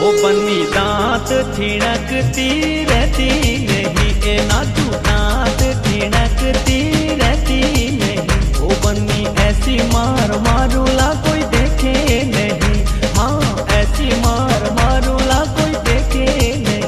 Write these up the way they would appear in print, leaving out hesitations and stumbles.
ओ बन्नी दांत थिणकती रहती नहीं, ए नाजू दांत थिणकती रहती नहीं। ओ बन्नी ऐसी मार मारूला कोई देखे नहीं, हाँ ऐसी मार मारूला कोई देखे नहीं।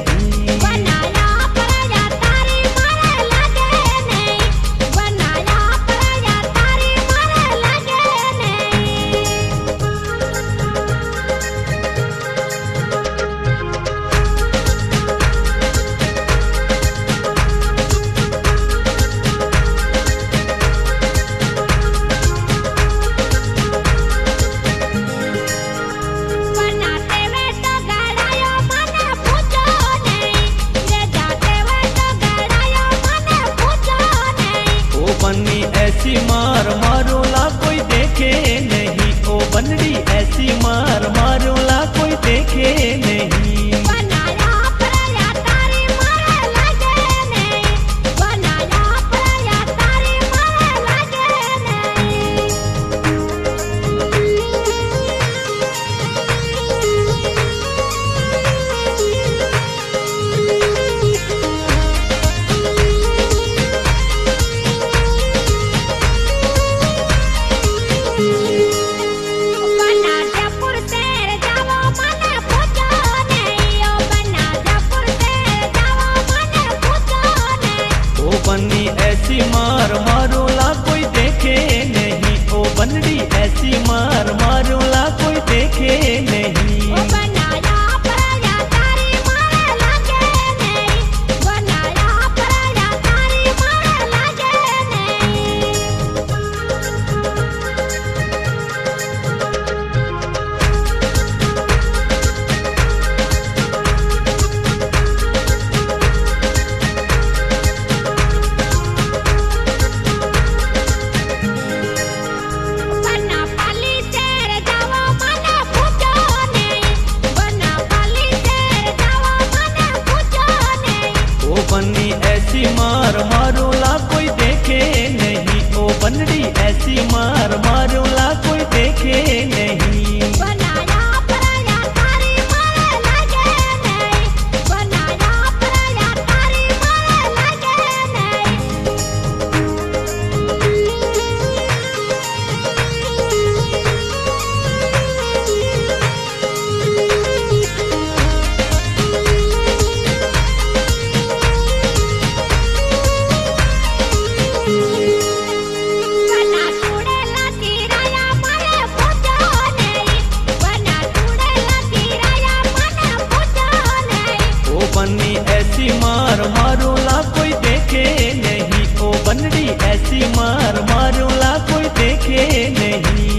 बन्नी ऐसी मार मारूला कोई देखे नहीं, ओ बनड़ी ऐसी मार मारूला कोई देखे नहीं। बन्नी ऐसी मार मारूला कोई देखे नहीं, ओ बनड़ी ऐसी मार मारूला कोई देखे नहीं। बन्नी ऐसी मार मारूला कोई देखे नहीं, ओ बनड़ी ऐसी मार मारूला कोई देखे नहीं। बन्नी ऐसी मार मारूला कोई देखे नहीं, ओ बनड़ी ऐसी मार मारूला कोई देखे नहीं।